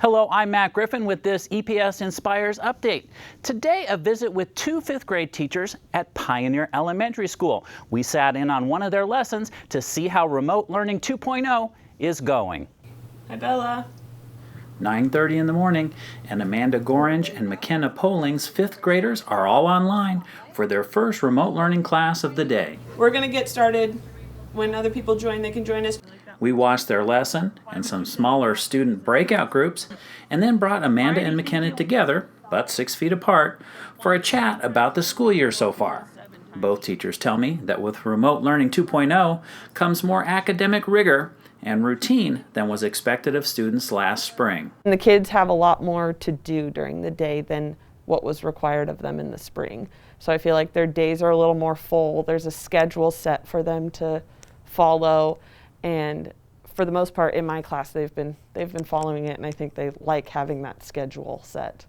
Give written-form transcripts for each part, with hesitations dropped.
Hello, I'm Matt Griffin with this EPS Inspires update. Today, a visit with two fifth grade teachers at Pioneer Elementary School. We sat in on one of their lessons to see how Remote Learning 2.0 is going. Hi, Bella. 9:30 in the morning, and Amanda Gorange and McKenna Polling's fifth graders are all online for their first remote learning class of the day. We're going to get started. When other people join, they can join us. We watched their lesson and some smaller student breakout groups, and then brought Amanda and McKenna together, but 6 feet apart, for a chat about the school year so far. Both teachers tell me that with Remote Learning 2.0 comes more academic rigor and routine than was expected of students last spring. And the kids have a lot more to do during the day than what was required of them in the spring. So I feel like their days are a little more full. There's a schedule set for them to follow, and for the most part in my class they've been following it, and I think they like having that schedule set.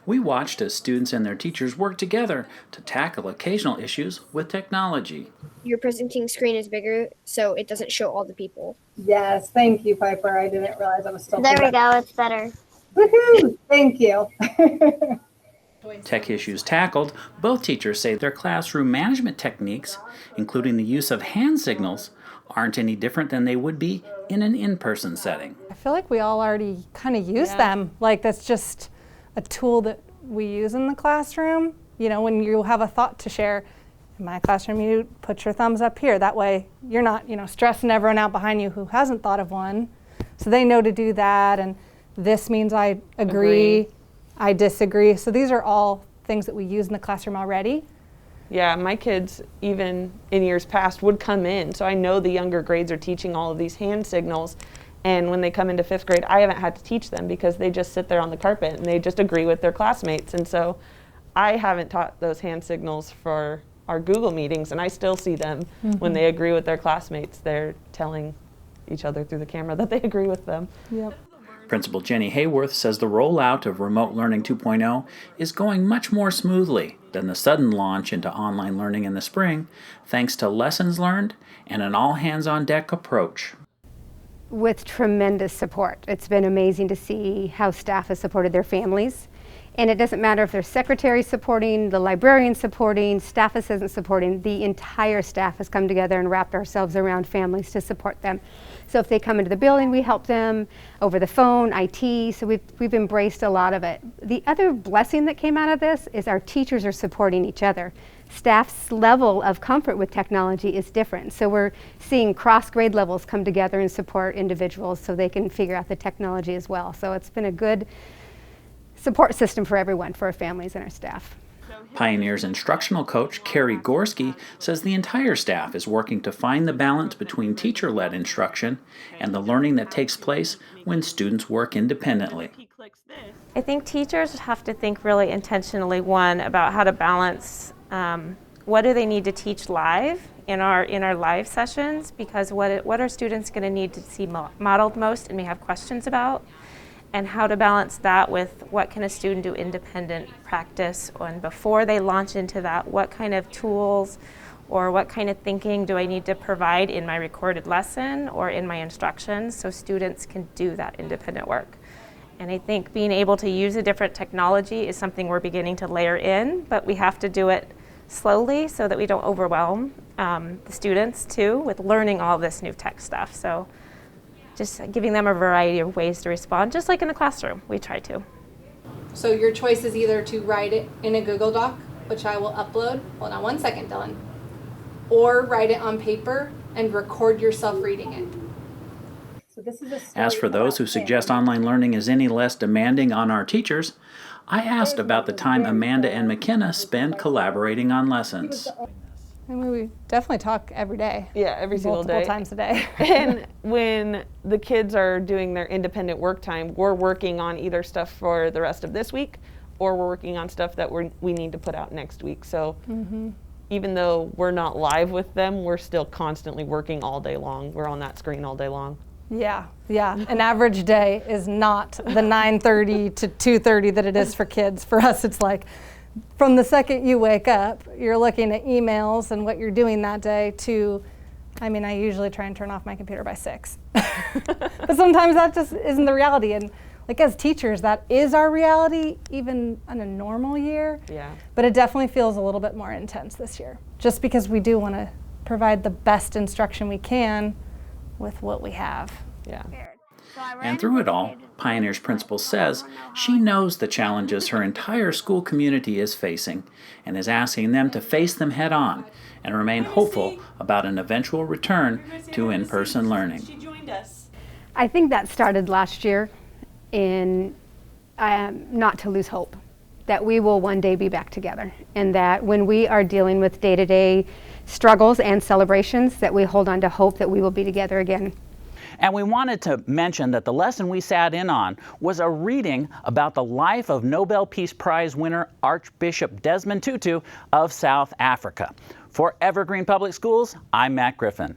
We watched as students and their teachers work together to tackle occasional issues with technology. Your presenting screen is bigger, so it doesn't show all the people. Yes, thank you, Piper. I didn't realize I was still. There we go, it's better. Woohoo! Thank you. Tech issues tackled, both teachers say their classroom management techniques, including the use of hand signals, aren't any different than they would be in an in-person setting. I feel like we all already kind of use them. Like that's just a tool that we use in the classroom. You know, when you have a thought to share, in my classroom you put your thumbs up here. That way you're not, stressing everyone out behind you who hasn't thought of one. So they know to do that, and this means I agree. I disagree. So these are all things that we use in the classroom already. Yeah, my kids, even in years past, would come in. So I know the younger grades are teaching all of these hand signals. And when they come into fifth grade, I haven't had to teach them because they just sit there on the carpet and they just agree with their classmates. And so I haven't taught those hand signals for our Google meetings, and I still see them when they agree with their classmates. They're telling each other through the camera that they agree with them. Yep. Principal Jenny Hayworth says the rollout of Remote Learning 2.0 is going much more smoothly than the sudden launch into online learning in the spring, thanks to lessons learned and an all-hands-on-deck approach. With tremendous support. It's been amazing to see how staff has supported their families. And it doesn't matter if their secretary supporting, the librarian supporting, staff assistant supporting, the entire staff has come together and wrapped ourselves around families to support them. So if they come into the building, we help them over the phone, IT, so we've embraced a lot of it. The other blessing that came out of this is our teachers are supporting each other. Staff's level of comfort with technology is different. So we're seeing cross-grade levels come together and support individuals so they can figure out the technology as well. So it's been a good support system for everyone, for our families and our staff. Pioneer's instructional coach, Carrie Gorski, says the entire staff is working to find the balance between teacher-led instruction and the learning that takes place when students work independently. I think teachers have to think really intentionally, one, about how to balance what do they need to teach live in our live sessions, because what are students going to need to see modeled most and may have questions about, and how to balance that with what can a student do independent practice, and before they launch into that, what kind of tools or what kind of thinking do I need to provide in my recorded lesson or in my instructions so students can do that independent work. And I think being able to use a different technology is something we're beginning to layer in, but we have to do it slowly so that we don't overwhelm the students too with learning all this new tech stuff. So just giving them a variety of ways to respond, just like in the classroom, we try to. So your choice is either to write it in a Google Doc, which I will upload, hold on one second, Dylan, or write it on paper and record yourself reading it. So this is As for those who suggest online learning is any less demanding on our teachers, I asked about the time Amanda and McKenna spend collaborating on lessons. I mean, we definitely talk every day. Yeah, every single day. Multiple times a day. And when the kids are doing their independent work time, we're working on either stuff for the rest of this week, or we're working on stuff that we need to put out next week. So even though we're not live with them, we're still constantly working all day long. We're on that screen all day long. Yeah. An average day is not the 9:30 to 2:30 that it is for kids. For us, it's like from the second you wake up, you're looking at emails and what you're doing that day to, I mean, I usually try and turn off my computer by 6. But sometimes that just isn't the reality. And like as teachers, that is our reality, even on a normal year. Yeah. But it definitely feels a little bit more intense this year, just because we do want to provide the best instruction we can with what we have. Yeah. And through it all, Pioneer's principal says she knows the challenges her entire school community is facing and is asking them to face them head on and remain hopeful about an eventual return to in-person learning. I think that started last year in not to lose hope, that we will one day be back together, and that when we are dealing with day-to-day struggles and celebrations, that we hold on to hope that we will be together again. And we wanted to mention that the lesson we sat in on was a reading about the life of Nobel Peace Prize winner Archbishop Desmond Tutu of South Africa. For Evergreen Public Schools, I'm Matt Griffin.